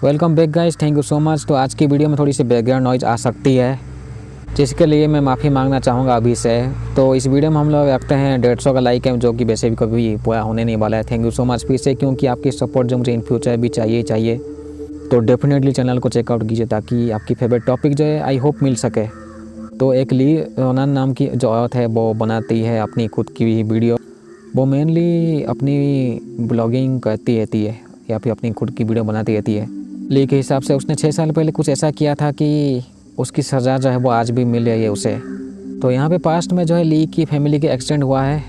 Welcome back guys, thank you so much. तो आज की वीडियो में थोड़ी सी बैकग्राउंड नॉइज़ आ सकती है, जिसके लिए मैं माफ़ी मांगना चाहूँगा अभी से। तो इस वीडियो में हम लोग रखते हैं 150 का लाइक है, जो कि वैसे भी कभी पूरा होने नहीं वाला है। थैंक यू सो मच फिर से, क्योंकि आपकी सपोर्ट जो मुझे इन फ्यूचर भी चाहिए। तो डेफिनेटली चैनल को चेकआउट कीजिए, ताकि आपकी फेवरेट टॉपिक जो है आई होप मिल सके। तो एक ली रोनान नाम की जो औरत है, वो बनाती है अपनी खुद की वीडियो। वो मेनली अपनी ब्लॉगिंग करती रहती है या फिर अपनी खुद की वीडियो बनाती रहती है। ली के हिसाब से उसने 6 साल पहले कुछ ऐसा किया था कि उसकी सज़ा जो है वो आज भी मिल रही है उसे। तो यहाँ पे पास्ट में जो है ली की फैमिली के एक्सीडेंट हुआ है।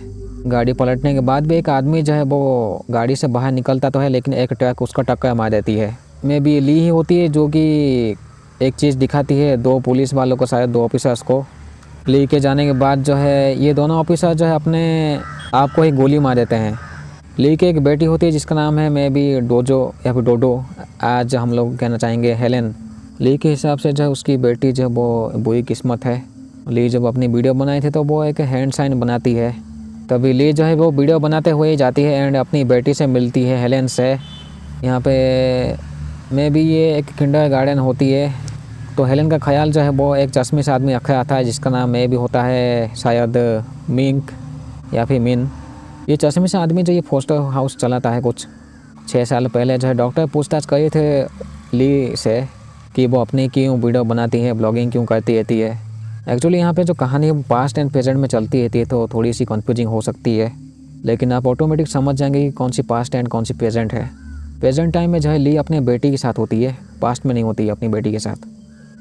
गाड़ी पलटने के बाद भी एक आदमी जो है वो गाड़ी से बाहर निकलता तो है, लेकिन एक ट्रक उसका टक्कर मार देती है। मे बी ली ही होती है जो कि एक चीज़ दिखाती है 2 पुलिस वालों को, शायद 2 ऑफिसर्स को। ली के जाने के बाद जो है ये दोनों ऑफिसर जो है अपने आप को ही गोली मार देते हैं। ली की एक बेटी होती है जिसका नाम है मे बी डोजो या फिर डोडो, आज हम लोग कहना चाहेंगे हेलेन। ली के हिसाब से जो है उसकी बेटी जो वो बुरी किस्मत है। ली जब अपनी वीडियो बनाई थी तो वो एक हैंड साइन बनाती है। तभी ली जो है वो वीडियो बनाते हुए ही जाती है एंड अपनी बेटी से मिलती है, हेलेन से। यहाँ पे मे बी ये एक किंडरगार्टन होती है। तो हेलेन का ख्याल जो है वो एक चश्मे से आदमी रखा आता है, जिसका नाम मे भी होता है शायद मिंक या फिर मिन। ये चश्मे से आदमी जो ये फोस्टर हाउस चलाता है कुछ 6 साल पहले जो है डॉक्टर पूछताछ करे थे ली से कि वो अपनी क्यों वीडियो बनाती है, ब्लॉगिंग क्यों करती रहती है। एक्चुअली यहाँ पे जो कहानी है पास्ट एंड प्रेजेंट में चलती रहती है, तो थोड़ी सी कन्फ्यूजिंग हो सकती है, लेकिन आप ऑटोमेटिक समझ जाएंगे कि कौन सी पास्ट एंड कौन सी प्रेजेंट है। प्रेजेंट टाइम में जो है ली अपने बेटी के साथ होती है, पास्ट में नहीं होती है अपनी बेटी के साथ।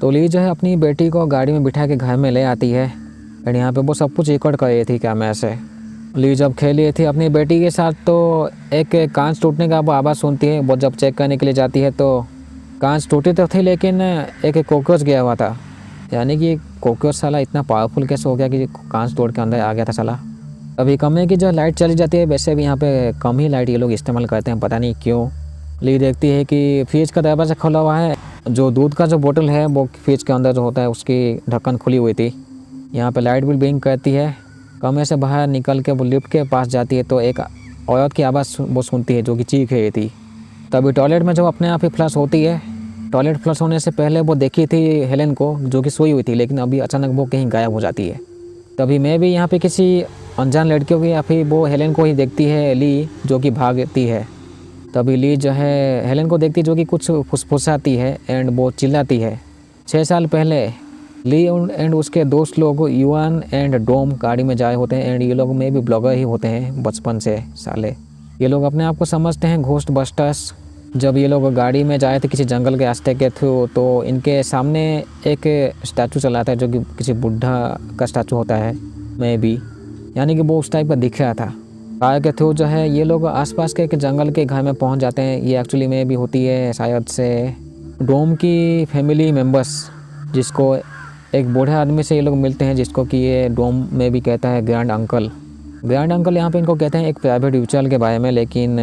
तो ली जो है अपनी बेटी को गाड़ी में बिठा के घर में ले आती है एंड यहाँ पे वो सब कुछ रिकॉर्ड कर रही थी कैमरा से। ली जब खेल रही थी अपनी बेटी के साथ तो एक कांच टूटने का वो आवाज़ सुनती है। वो जब चेक करने के लिए जाती है तो कांच टूटे तो थे, लेकिन एक कॉकरोच गया हुआ था। यानी कि कॉकरोच साला इतना पावरफुल कैसे हो गया कि कांच तोड़ के अंदर आ गया था साला। अभी कमरे की जो लाइट चली जाती है, वैसे भी यहाँ पे कम ही लाइट ये लोग इस्तेमाल करते हैं, पता नहीं क्यों। ली देखती है कि फ्रिज का दरवाज़ा खुला हुआ है, जो दूध का जो बोतल है वो फ्रिज के अंदर जो होता है उसकी ढक्कन खुली हुई थी। यहाँ पे लाइट भी ब्लिंक करती है। कमरे से बाहर निकल के वो लिफ्ट के पास जाती है तो एक औरत की आवाज़ वो सुनती है जो कि चीख रही थी। तभी टॉयलेट में जो अपने आप ही फ्लश होती है। टॉयलेट फ्लश होने से पहले वो देखी थी हेलेन को जो कि सोई हुई थी, लेकिन अभी अचानक वो कहीं गायब हो जाती है। तभी मैं भी यहाँ पे किसी अनजान लड़कियों की या फिर वो हेलेन को ही देखती है ली, जो कि भागती है। तभी ली जो है हेलेन को देखती जो कि कुछ फुसफुसाती है एंड वो चिल्लाती है। 6 साल पहले ली एंड उसके दोस्त लोग युआन एंड डोम गाड़ी में जाए होते हैं एंड ये लोग में भी ब्लॉगर ही होते हैं बचपन से साले। ये लोग अपने आप को समझते हैं घोस्ट बस्टर्स। जब ये लोग गाड़ी में जाए थे किसी जंगल के रास्ते के थ्रू, तो इनके सामने एक स्टैचू चला था जो कि किसी बुढ़ा का स्टैचू होता है मे बी, यानी कि वो उस टाइप का दिख रहा था। कार के थ्रू जो है ये लोग आसपास के एक जंगल के घर में पहुंच जाते हैं। ये एक्चुअली में भी होती है शायद से डोम की फैमिली मेम्बर्स, जिसको एक बूढ़े आदमी से ये लोग मिलते हैं, जिसको कि ये डोम में भी कहता है ग्रैंड अंकल। ग्रैंड अंकल यहाँ पे इनको कहते हैं एक प्राइवेट रिचुअल के बारे में, लेकिन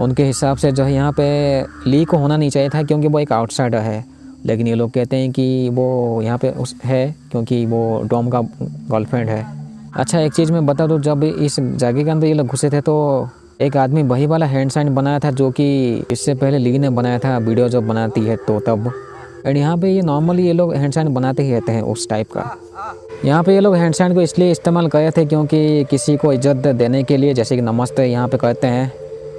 उनके हिसाब से जो है यहाँ पे ली को होना नहीं चाहिए था क्योंकि वो एक आउटसाइडर है। लेकिन ये लोग कहते हैं कि वो यहाँ पे उस है क्योंकि वो डोम का गर्लफ्रेंड है। अच्छा, एक चीज़ मैं बता दूँ, जब इस जगह के अंदर ये लोग घुसे थे तो एक आदमी वही वाला हैंड साइन बनाया था जो कि इससे पहले ली ने बनाया था वीडियो जब बनाती है तो तब। एंड यहाँ पे ये नॉर्मली ये लोग हैंड साइन बनाते ही रहते हैं उस टाइप का। यहाँ पे ये लोग हैंड साइन को इसलिए इस्तेमाल करे थे क्योंकि किसी को इज्जत देने के लिए, जैसे कि नमस्ते यहाँ पे करते हैं,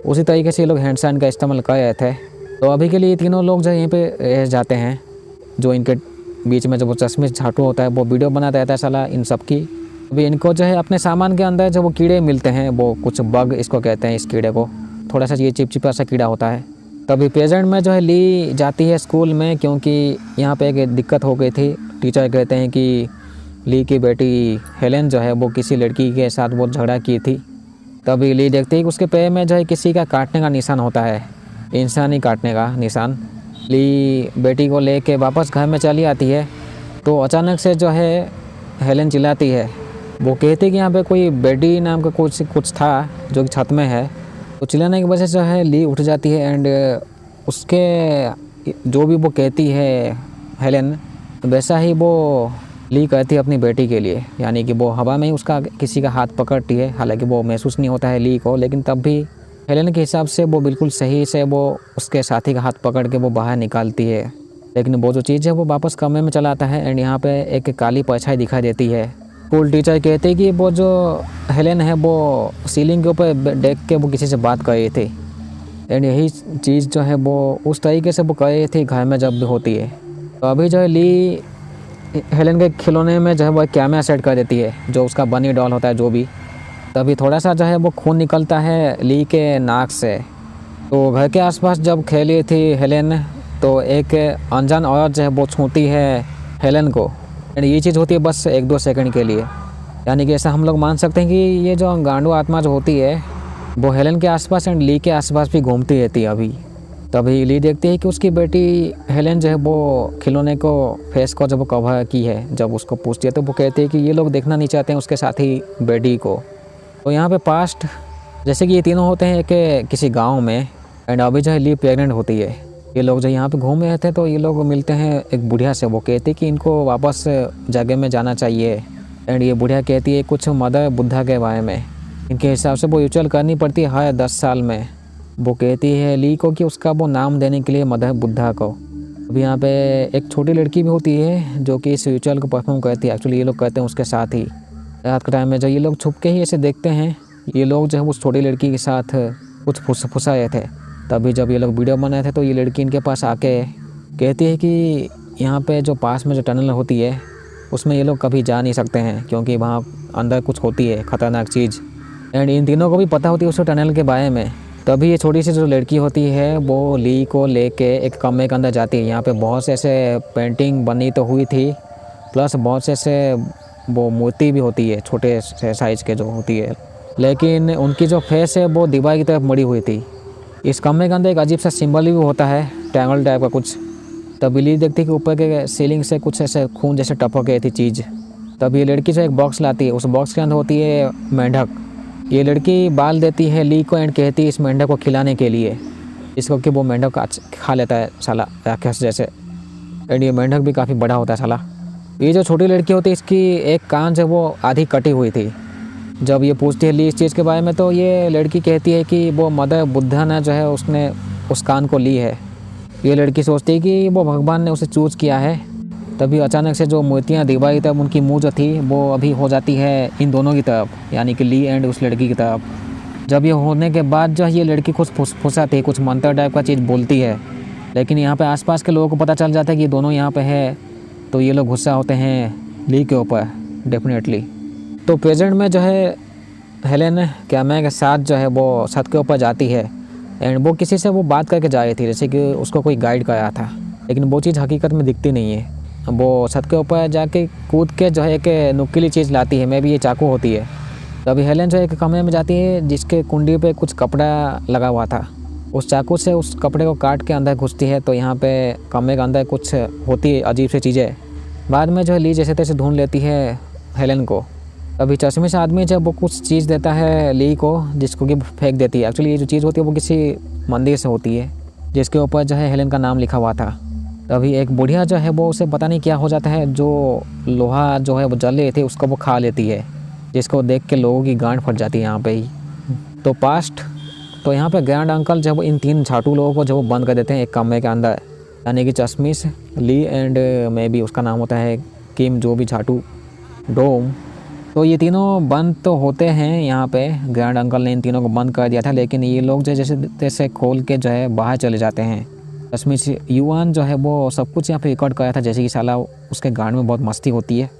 उसी तरीके से ये लोग हैंड साइन का इस्तेमाल कर रहे थे। तो अभी के लिए तीनों लोग जो यहीं पे रह जाते हैं, जो इनके बीच में जो वो चश्मे झाटू होता है वो वीडियो बनाता रहता है साला इन सब की। अभी इनको जो है अपने सामान के अंदर जो वो कीड़े मिलते हैं, वो कुछ बग इसको कहते हैं, इस कीड़े को थोड़ा सा ये चिपचिपा सा कीड़ा होता है। तभी प्रेजेंट में जो है ली जाती है स्कूल में, क्योंकि यहाँ पे एक दिक्कत हो गई थी। टीचर कहते हैं कि ली की बेटी हेलेन जो है वो किसी लड़की के साथ वो झगड़ा की थी। तभी ली देखती है कि उसके पैर में जो है किसी का काटने का निशान होता है, इंसानी काटने का निशान। ली बेटी को लेके वापस घर में चली आती है तो अचानक से जो है हेलेन चिल्लाती है। वो कहती है कि यहाँ पे कोई बेडी नाम का कुछ था जो कि छत में है। तो चिल्लाने की वजह से जो है ली उठ जाती है एंड उसके जो भी वो कहती है हेलेन, वैसा ही वो ली कहती है अपनी बेटी के लिए। यानी कि वो हवा में ही उसका किसी का हाथ पकड़ती है, हालांकि वो महसूस नहीं होता है ली को, लेकिन तब भी हेलेन के हिसाब से वो बिल्कुल सही से वो उसके साथी का हाथ पकड़ के वो बाहर निकालती है, लेकिन वो जो चीज़ है वो वापस कमरे में चला आता है। एंड यहाँ पे एक काली परछाई दिखाई देती है। स्कूल टीचर कहते हैं कि वो जो हेलेन है वो सीलिंग के ऊपर देख के वो किसी से बात कर रही थी। एंड यही चीज़ जो है वो उस तरीके से वो कर रही थी घर में जब भी होती है। तो अभी जो है ली हेलेन के खिलौने में जो है वो कैमरा सेट कर देती है, जो उसका बनी डॉल होता है जो भी। तभी थोड़ा सा जो है वो खून निकलता है ली के नाक से। तो घर के आसपास जब खेली थी हेलेन तो एक अनजान औरत जो है वो छूती है हेलेन को। एंड ये चीज़ होती है बस 1-2 सेकंड के लिए, यानी कि ऐसा हम लोग मान सकते हैं कि ये जो गांडू आत्मा जो होती है वो हेलेन के आसपास एंड ली के आसपास भी घूमती रहती है अभी। तभी ली देखती है कि उसकी बेटी हेलेन जो है वो खिलौने को फेस को जब वो कवर की है, जब उसको पूछती है तो वो कहती है कि ये लोग देखना नहीं चाहते हैं उसके साथी बेटी को। तो यहाँ पे पास्ट जैसे कि ये तीनों होते हैं कि किसी गांव में। एंड अभी जो है ली प्रेग्नेंट होती है। ये लोग जो यहाँ पे घूम रहे थे तो ये लोग मिलते हैं एक बुढ़िया से। वो कहती है कि इनको वापस जगह में जाना चाहिए। एंड ये बुढ़िया कहती है कुछ मदर बुद्धा के बारे में। इनके हिसाब से वो रिचुअल करनी पड़ती है हर 10 साल में। वो कहती है ली को कि उसका वो नाम देने के लिए मदर बुद्धा को। अभी यहाँ पे एक छोटी लड़की भी होती है जो कि इस रिचुअल को परफॉर्म करती है। एक्चुअली ये लोग करते हैं उसके साथ ही। रात के टाइम में जब ये लोग छुप के ही ऐसे देखते हैं, ये लोग जो है उस छोटी लड़की के साथ कुछ फुसा रहे थे। तभी जब ये लोग वीडियो बनाए थे तो ये लड़की इनके पास आके कहती है कि यहाँ पे जो पास में जो टनल होती है उसमें ये लोग कभी जा नहीं सकते हैं, क्योंकि वहाँ अंदर कुछ होती है ख़तरनाक चीज़। एंड इन तीनों को भी पता होती है उस टनल के बारे में। तभी ये छोटी सी जो लड़की होती है वो ली को लेके एक कमरे के अंदर जाती है। यहाँ पे बहुत से ऐसे पेंटिंग बनी तो हुई थी, प्लस बहुत से ऐसे वो मूर्ति भी होती है छोटे से साइज़ के जो होती है, लेकिन उनकी जो फेस है वो दीवार की तरफ मुड़ी हुई थी। इस कमरे के अंदर एक अजीब सा सिंबल भी होता है, ट्रायंगल टाइप का कुछ। तभी ली देखती कि ऊपर के सीलिंग से कुछ ऐसे खून जैसे टपक गई थी चीज़। तब ये लड़की जो एक बॉक्स लाती है, उस बॉक्स के अंदर होती है मेंढक। ये लड़की बाल देती है ली को एंड कहती है इस मेंढक को खिलाने के लिए, इसको कि वो मेंढक खा लेता है साला राक्षस जैसे। एंड ये मेंढक भी काफ़ी बड़ा होता है साला। ये जो छोटी लड़की होती है इसकी एक कान से वो आधी कटी हुई थी। जब ये पूछती है ली इस चीज़ के बारे में तो ये लड़की कहती है कि वो मदर बुद्धा ने जो है उसने उस कान को ली है। ये लड़की सोचती है कि वो भगवान ने उसे चूज़ किया है। तभी अचानक से जो मूर्तियाँ दीवार की तरफ उनकी मुँह जो थी वो अभी हो जाती है इन दोनों की तरफ, यानी कि ली एंड उस लड़की की तरफ। जब ये होने के बाद जो ये लड़की कुछ फुसफुसाती है, कुछ मंत्र टाइप का चीज़ बोलती है, लेकिन यहाँ पे आसपास के लोगों को पता चल जाता है कि ये दोनों यहाँ पे है। तो ये लोग गुस्सा होते हैं ली के ऊपर डेफिनेटली। तो प्रेजेंट में जो है हेलेन कैमरे के साथ जो है वो छत के ऊपर जाती है एंड वो किसी से वो बात करके जा रही थी, जैसे कि उसको कोई गाइड कर रहा था, लेकिन वो चीज़ हकीकत में दिखती नहीं है। वो छत के ऊपर जाके कूद के जो है एक नुकीली चीज़ लाती है, मे भी ये चाकू होती है। तभी हेलेन जो है एक कमरे में जाती है जिसके कुंडी पे कुछ कपड़ा लगा हुआ था। उस चाकू से उस कपड़े को काट के अंदर घुसती है तो यहाँ पे कमरे के अंदर कुछ होती है अजीब सी चीज़ें। बाद में जो है ली जैसे तैसे ढूंढ लेती है हेलेन को। तभी चश्मे से आदमी जब वो कुछ चीज़ देता है ली को, जिसको कि फेंक देती है। एक्चुअली ये जो चीज़ होती है वो किसी मंदिर से होती है जिसके ऊपर जो है हेलेन का नाम लिखा हुआ था। तभी एक बुढ़िया जो है वो उसे पता नहीं क्या हो जाता है, जो लोहा जो है वो जल रही थी उसको वो खा लेती है, जिसको देख के लोगों की गांड फट जाती है यहाँ पे ही। तो पास्ट तो यहाँ पे ग्रैंड अंकल जब इन 3 झाटू लोगों को जब वो बंद कर देते हैं एक कमरे के अंदर, यानी कि चश्मिश, ली एंड मे भी उसका नाम होता है किम, जो भी झाटू डोम। तो ये तीनों बंद तो होते हैं यहाँ पे। ग्रैंड अंकल ने इन तीनों को बंद कर दिया था, लेकिन ये लोग जो जैसे तैसे खोल के जो है बाहर चले जाते हैं। चश्मिश युवान जो है वो सब कुछ यहाँ पे रिकॉर्ड कराया था, जैसे कि साला उसके गांड में बहुत मस्ती होती है।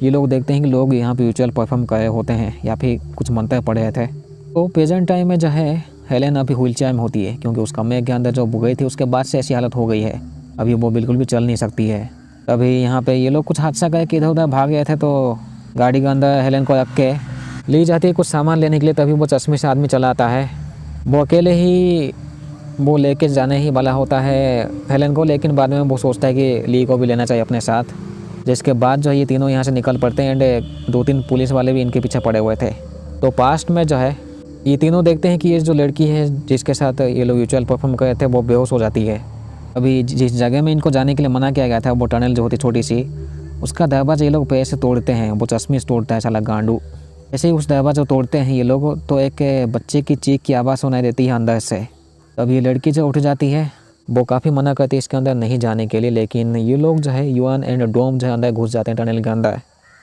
ये लोग देखते हैं कि लोग यहाँ पे रिचुअल परफॉर्म कर रहे होते हैं या फिर कुछ मंत्र पढ़ रहे थे। तो प्रेजेंट टाइम में जो है हेलेन अभी व्हील चेयर में होती है, क्योंकि उस कमरे के अंदर जो गई थी उसके बाद से ऐसी हालत हो गई है, अभी वो बिल्कुल भी चल नहीं सकती है। तभी यहाँ पे ये लोग कुछ हादसा करके इधर उधर भाग गए थे, तो गाड़ी के अंदर हेलेन को रख के ली जाती है कुछ सामान लेने के लिए। तभी वो चश्मे से आदमी चला आता है, वो अकेले ही वो लेके जाने ही वाला होता है हेलेन को, लेकिन बाद में वो सोचता है कि ली को भी लेना चाहिए अपने साथ। जिसके बाद जो ये तीनों यहाँ से निकल पड़ते हैं एंड 2-3 पुलिस वाले भी इनके पीछे पड़े हुए थे। तो पास्ट में जो है ये तीनों देखते हैं कि ये जो लड़की है जिसके साथ ये लोग रिचुअल परफॉर्म कर रहे थे वो बेहोश हो जाती है। अभी जिस जगह में इनको जाने के लिए मना किया गया था, वो टनल जो होती छोटी सी, उसका दरवाजा ये लोग पैर से तोड़ते हैं। वो चश्मिश तोड़ता है साला गांडू। ऐसे ही उस दरवाज़ा जो तोड़ते हैं ये लोग तो एक बच्चे की चीख की आवाज़ सुनाई देती है अंदर से। तब ये लड़की जो उठ जाती है वो काफ़ी मना करती है इसके अंदर नहीं जाने के लिए, लेकिन ये लोग जो है युआन एंड डोम जो है अंदर घुस जाते हैं टनल के अंदर।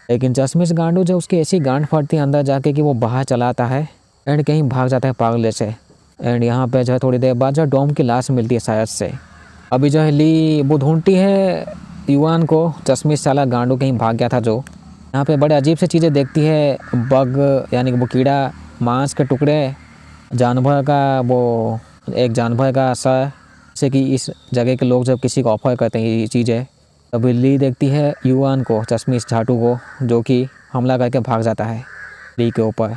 लेकिन चश्मिश गांडू जो उसकी ऐसी गांड फटती है अंदर जाके कि वो बाहर चलाता है एंड कहीं भाग जाता है पागल जैसे। एंड यहाँ पे जो है थोड़ी देर बाद जो डोम की लाश मिलती है शायद से। अभी जो है ली वो ढूंढती है युआन को, चश्मिश साला गांडू कहीं भाग गया था जो। यहाँ पे बड़े अजीब सी चीज़ें देखती है, बग यानी कि वो कीड़ा, मांस के टुकड़े, जानवर का वो एक जानवर का सर, जैसे कि इस जगह के लोग जब किसी को ऑफर करते हैं ये चीज़ें। तभी ली देखती है युआन को, चश्मिश झाटू को, जो कि हमला करके भाग जाता है ली के ऊपर।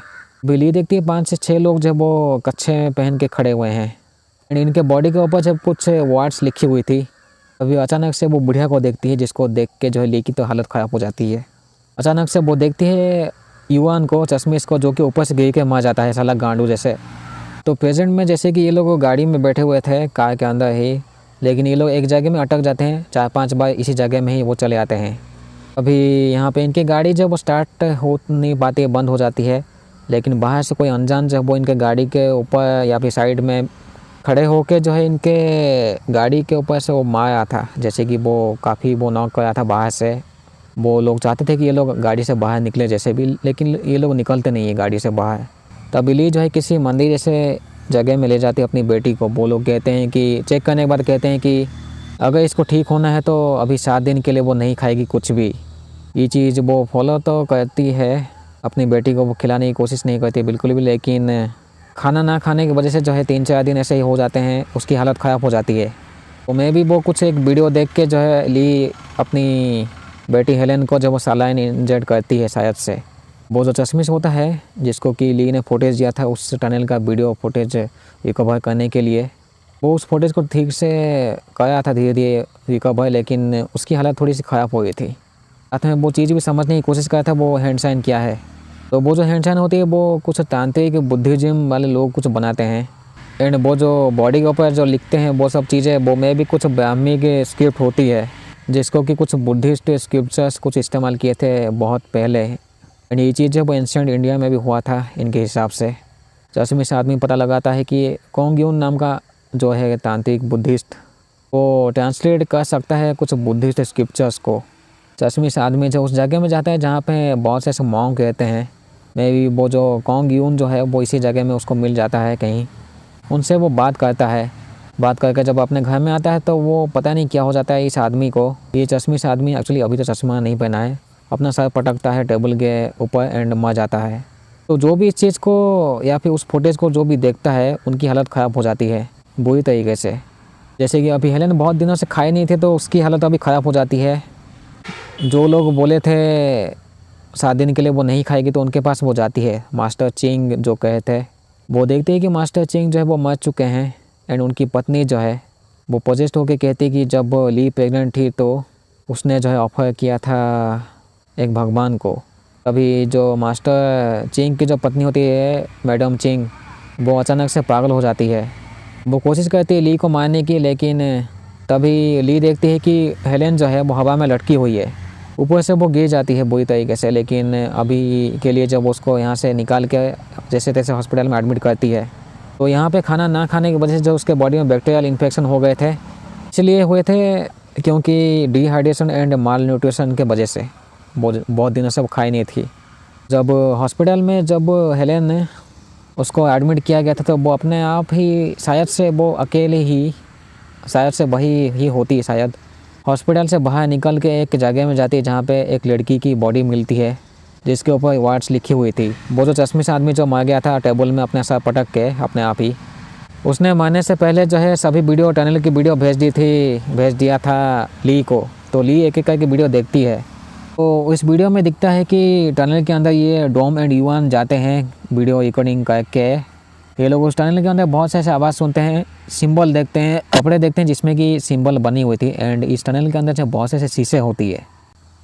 अभी ली देखती है 5 से 6 लोग जब वो कच्छे पहन के खड़े हुए हैं एंड इनके बॉडी के ऊपर जब कुछ वर्ड्स लिखी हुई थी। अभी अचानक से वो बुढ़िया को देखती है जिसको देख के जो है ली की तो हालत ख़राब हो जाती है। अचानक से वो देखती है युआन को, चश्मिश को, जो कि ऊपर से गिर के मर जाता है साला गांडू जैसे। तो प्रेजेंट में जैसे कि ये लोग गाड़ी में बैठे हुए थे कार के अंदर ही, लेकिन ये लोग एक जगह में अटक जाते हैं, 4-5 बार इसी जगह में ही वो चले आते हैं। अभी यहाँ पे इनकी गाड़ी जब वो स्टार्ट हो नहीं पाती है, बंद हो जाती है, लेकिन बाहर से कोई अनजान जब वो इनके गाड़ी के ऊपर या फिर साइड में खड़े होके जो है इनके गाड़ी के ऊपर से वो मारा था, जैसे कि वो काफ़ी वो नॉक कराया था बाहर से। वो लोग चाहते थे कि ये लोग गाड़ी से बाहर निकले जैसे भी, लेकिन ये लोग निकलते नहीं है गाड़ी से बाहर। तभी ली जो है किसी मंदिर जैसे जगह में ले जाती है अपनी बेटी को। वो लोग कहते हैं कि चेक करने के बाद कहते हैं कि अगर इसको ठीक होना है तो अभी 7 दिन के लिए वो नहीं खाएगी कुछ भी। ये चीज़ वो फॉलो तो करती है, अपनी बेटी को वो खिलाने की कोशिश नहीं करती बिल्कुल भी, लेकिन खाना ना खाने की वजह से जो है 3-4 दिन ऐसे ही हो जाते हैं, उसकी हालत ख़राब हो जाती है। तो मैं भी वो कुछ एक वीडियो देख के जो है ली अपनी बेटी हेलेन को जो वो सलाइन इंजेक्ट करती है शायद से। वो जो चश्मिश होता है जिसको कि ली ने फुटेज दिया था उस टनल का वीडियो फुटेज रिकवर करने के लिए, वो उस फुटेज को ठीक से कराया था धीरे धीरे रिकवर, लेकिन उसकी हालत थोड़ी सी ख़राब हो गई थी। साथ में वो चीज़ भी समझने की कोशिश करा था वो हैंड साइन क्या है। तो वो जो हैंड साइन होती है वो कुछ तांत्रिक बुद्धिज़्म वाले लोग कुछ बनाते हैं एंड वो जो बॉडी के ऊपर जो लिखते हैं वो सब चीज़ें वो में भी कुछ ब्राह्मी की स्क्रिप्ट होती है, जिसको कि कुछ बुद्धिस्ट स्क्रिप्चर्स कुछ इस्तेमाल किए थे बहुत पहले। एंड ये चीज़ जो एंशिएंट इंडिया में भी हुआ था इनके हिसाब से। चश्मिश आदमी पता लगाता है कि कोंग यून नाम का जो है तांत्रिक बुद्धिस्ट, वो ट्रांसलेट कर सकता है कुछ बुद्धिस्ट स्क्रिप्चर्स को। चश्मिश आदमी जो उस जगह में जाता है जहाँ पे बहुत से ऐसे मॉन्क रहते हैं, मे भी वो जो कोंग यून जो है वो इसी जगह में उसको मिल जाता है कहीं। उनसे वो बात करता है, बात करके जब अपने घर में आता है तो वो पता नहीं क्या हो जाता है इस आदमी को। ये चश्मिश आदमी एक्चुअली अभी तो चश्मा नहीं पहना है, अपना सर पटकता है टेबल के ऊपर एंड मर जाता है। तो जो भी इस चीज़ को या फिर उस फुटेज को जो भी देखता है उनकी हालत ख़राब हो जाती है बुरी तरीके से। जैसे कि अभी हेलेन बहुत दिनों से खाए नहीं थे तो उसकी हालत अभी ख़राब हो जाती है। जो लोग बोले थे 7 दिन के लिए वो नहीं खाएगी तो उनके पास वो जाती है, मास्टर चिंग जो कहे थे। वो देखते हैं कि मास्टर चिंग जो है वो मर चुके हैं एंड उनकी पत्नी जो है वो पोजेस्ट होकर कहती है कि जब ली प्रेग्नेंट थी तो उसने जो है ऑफर किया था एक भगवान को। तभी जो मास्टर चिंग की जो पत्नी होती है मैडम चिंग, वो अचानक से पागल हो जाती है। वो कोशिश करती है ली को मारने की, लेकिन तभी ली देखती है कि हेलेन जो है वो हवा में लटकी हुई है, ऊपर से वो गिर जाती है बुरी तरीके से। लेकिन अभी के लिए जब उसको यहाँ से निकाल के जैसे तैसे हॉस्पिटल में एडमिट करती है तो यहाँ पे खाना ना खाने की वजह से जो उसके बॉडी में बैक्टीरियल इन्फेक्शन हो गए थे, इसलिए हुए थे क्योंकि डिहाइड्रेशन एंड माल न्यूट्रिशन के वजह से बहुत दिनों से वो खाई नहीं थी। जब हॉस्पिटल में जब हेलेन ने उसको एडमिट किया गया था तो वो अपने आप ही शायद से वो अकेले ही शायद से वही ही होती है शायद हॉस्पिटल से बाहर निकल के एक जगह में जाती है जहाँ पे एक लड़की की बॉडी मिलती है जिसके ऊपर वर्ड्स लिखी हुई थी। वो जो चश्मिश आदमी जो मर गया था टेबल में अपने सर पटक के अपने आप ही, उसने मरने से पहले जो है सभी वीडियो टनल की वीडियो भेज दिया था ली को। तो ली एक एक करके वीडियो देखती है। तो इस वीडियो में दिखता है कि टनल के अंदर ये डोम एंड युआन जाते हैं वीडियो रिकॉर्डिंग करके। ये लोग उस टनल के अंदर बहुत से ऐसे आवाज़ सुनते हैं, सिंबल देखते हैं, कपड़े देखते हैं जिसमें कि सिंबल बनी हुई थी। एंड इस टनल के अंदर जब बहुत से ऐसे शीशे होती है,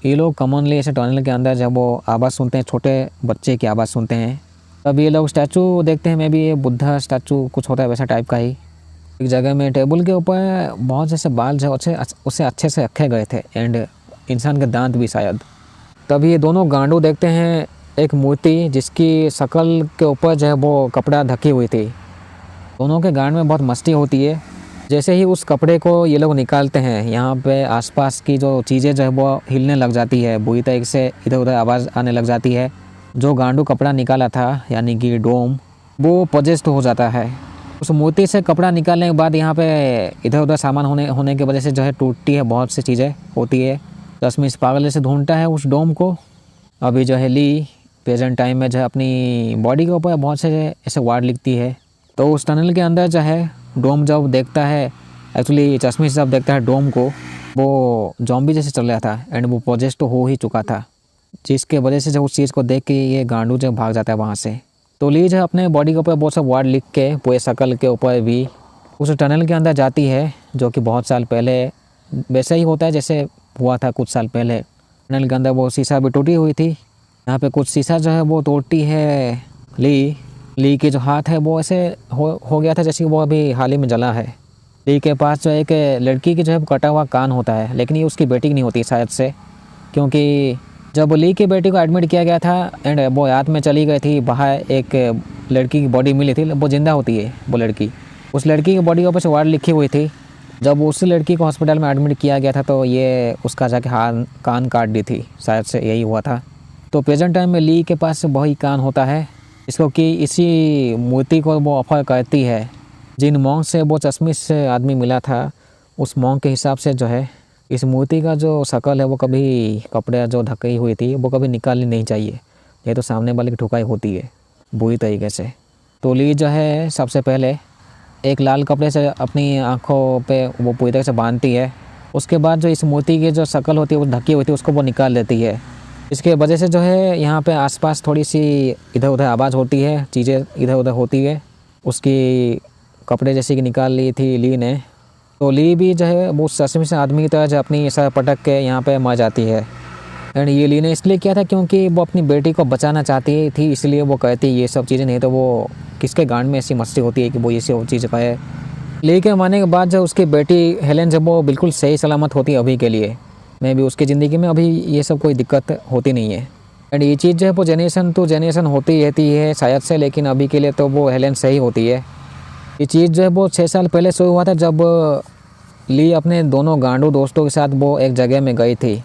ये लोग कॉमनली ऐसे टनल के अंदर जब वो आवाज़ सुनते हैं, छोटे बच्चे की आवाज़ सुनते हैं, तब ये लोग स्टैचू देखते हैं। मे भी ये बुद्धा स्टैचू कुछ होता है वैसा टाइप का ही। एक जगह में टेबल के ऊपर बहुत से ऐसे बाल जो उसे अच्छे से रखे गए थे एंड इंसान के दांत भी शायद। तभी ये दोनों गांडू देखते हैं एक मूर्ति जिसकी शक्ल के ऊपर जो है वो कपड़ा ढकी हुई थी। दोनों के गांड में बहुत मस्ती होती है। जैसे ही उस कपड़े को ये लोग निकालते हैं, यहाँ पे आसपास की जो चीज़ें जो है वो हिलने लग जाती है, बुरी तरीके से इधर उधर आवाज़ आने लग जाती है। जो गांडू कपड़ा निकाला था यानी कि डोम, वो पोजेस्ड हो जाता है। उस मूर्ति से कपड़ा निकालने के बाद यहाँ पे इधर उधर सामान होने की वजह से जो है टूटती है, बहुत सी चीज़ें होती है। चश्मिश पागल से ढूंढता है उस डोम को। अभी जो है ली प्रेजेंट टाइम में जो है अपनी बॉडी के ऊपर बहुत से ऐसे वार्ड लिखती है। तो उस टनल के अंदर जो है डोम जब देखता है, एक्चुअली चश्मिश जब देखता है डोम को, वो जॉम्बी जैसे चल रहा था एंड वो पोजेस्ट हो ही चुका था, जिसके वजह से जब उस चीज़ को देख के ये गांडू जब भाग जाता है वहाँ से। तो ली जो अपने बॉडी के ऊपर बहुत सब वार्ड लिख के पूरे शक्ल के ऊपर भी उस टनल के अंदर जाती है, जो कि बहुत साल पहले वैसे ही होता है जैसे हुआ था कुछ साल पहले। टनल के अंदर वो शीशा भी टूटी हुई थी, यहाँ पे कुछ शीशा जो है वो तोड़ती है ली के जो हाथ है वो ऐसे हो गया था जैसे कि वो अभी हाल ही में जला है। ली के पास जो एक लड़की की जो है कटा हुआ कान होता है, लेकिन ये उसकी बेटी की नहीं होती शायद से, क्योंकि जब ली की बेटी को एडमिट किया गया था एंड वो रात में चली गई थी, बाहर एक लड़की की बॉडी मिली थी, वो जिंदा होती है वो लड़की। उस लड़की की बॉडी के ऊपर से वार्ड लिखी हुई थी। जब उस लड़की को हॉस्पिटल में एडमिट किया गया था तो ये उसका जाके कान काट दी थी, शायद से यही हुआ था। तो प्रेजेंट टाइम में ली के पास वही कान होता है, इसको कि इसी मूर्ति को वो ऑफर करती है। जिन मॉन्क से वो चश्मिश से आदमी मिला था, उस मॉन्क के हिसाब से जो है इस मूर्ति का जो शक्ल है वो कभी कपड़े जो ढकी हुई थी वो कभी निकालनी नहीं चाहिए, ये तो सामने वाले की ठुकाई होती है बुरी तरीके से। तो ली जो है सबसे पहले एक लाल कपड़े से अपनी आँखों पे वो पूरी तरह से बांधती है। उसके बाद जो इस मूर्ति की जो शक्ल होती है वो ढकी हुई थी उसको वो निकाल देती है। इसके वजह से जो है यहाँ पे आसपास थोड़ी सी इधर उधर आवाज़ होती है, चीज़ें इधर उधर होती है। उसकी कपड़े जैसे कि निकाल ली थी ली ने, तो ली भी जो है वो चश्मिश आदमी की तरह जो अपनी सर पटक के यहाँ पे मर जाती है। एंड ये ली ने इसलिए किया था क्योंकि वो अपनी बेटी को बचाना चाहती थी, इसलिए वो कहती ये सब चीज़ें, नहीं तो वो किसके गांड में ऐसी मस्ती होती है कि वो ये सब चीज़ कहे। ली के मरने के बाद जो उसकी बेटी हेलेन जब वो बिल्कुल सही सलामत होती है अभी के लिए, मैं भी उसकी ज़िंदगी में अभी ये सब कोई दिक्कत होती नहीं है। एंड ये चीज़ जो है वो जेनरेशन टू जेनरेशन होती रहती है शायद से, लेकिन अभी के लिए तो वो हेलेन सही होती है। ये चीज़ जो है वो 6 साल पहले शुरू हुआ था, जब ली अपने दोनों गांडू दोस्तों के साथ वो एक जगह में गई थी।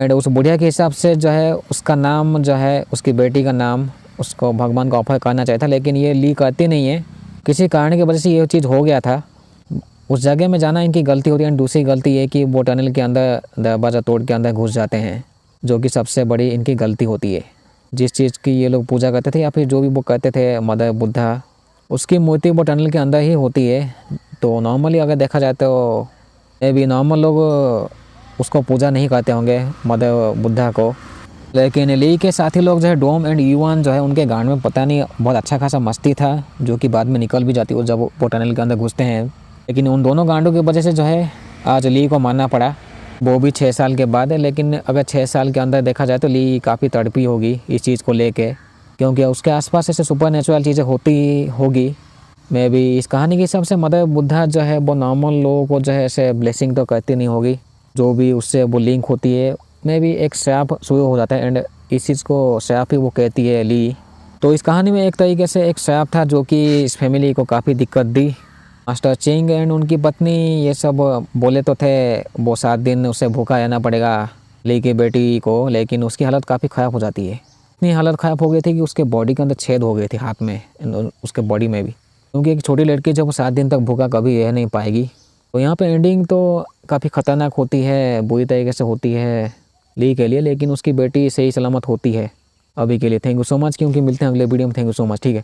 एंड उस बुढ़िया के हिसाब से जो है उसका नाम जो है उसकी बेटी का नाम उसको भगवान को ऑफर करना चाहिए था, लेकिन ये ली करती नहीं है। किसी कारण की वजह से ये चीज़ हो गया था। उस जगह में जाना इनकी गलती होती है। एंड दूसरी गलती है कि वो टनल के अंदर दरवाज़ा तोड़ के अंदर घुस जाते हैं, जो कि सबसे बड़ी इनकी गलती होती है। जिस चीज़ की ये लोग पूजा करते थे या फिर जो भी वो कहते थे मदर बुद्धा, उसकी मूर्ति वो टनल के अंदर ही होती है। तो नॉर्मली अगर देखा जाए तो मे भी नॉर्मल लोग उसको पूजा नहीं करते होंगे मदर बुद्धा को, लेकिन ली के साथी लोग जो है डोम एंड युआन जो है उनके गांड में पता नहीं बहुत अच्छा खासा मस्ती था, जो कि बाद में निकल भी जाती है जब वो टनल के अंदर घुसते हैं। लेकिन उन दोनों गांडों की वजह से जो है आज ली को मानना पड़ा, वो भी 6 साल के बाद है। लेकिन अगर 6 साल के अंदर देखा जाए तो ली काफ़ी तड़पी होगी इस चीज़ को लेके, क्योंकि उसके आसपास ऐसे सुपर नेचुरल चीज़ें होती होगी। मैं भी इस कहानी के हिसाब से मदर बुद्धा जो है वो नॉर्मल लोगों को जो है ऐसे ब्लेसिंग तो करती नहीं होगी, जो भी उससे वो लिंक होती है में भी एक श्राप शुरू हो जाता है। एंड इस चीज़ को श्राप ही वो कहती है ली। तो इस कहानी में एक तरीके से एक श्राप था जो कि इस फैमिली को काफ़ी दिक्कत दी। मास्टर चिंग एंड उनकी पत्नी ये सब बोले तो थे वो 7 दिन उसे भूखा रहना पड़ेगा ली की बेटी को, लेकिन उसकी हालत काफ़ी ख़राब हो जाती है। इतनी हालत ख़राब हो गई थी कि उसके बॉडी के अंदर छेद हो गए थे हाथ में, उसके बॉडी में भी, क्योंकि एक छोटी लड़की जब 7 दिन तक भूखा कभी रह नहीं पाएगी। तो यहाँ पे एंडिंग तो काफ़ी ख़तरनाक होती है, बुरी तरीके से होती है ली के लिए, लेकिन उसकी बेटी सही सलामत होती है अभी के लिए। थैंक यू सो मच, क्योंकि मिलते हैं अगले वीडियो में। थैंक यू सो मच, ठीक है।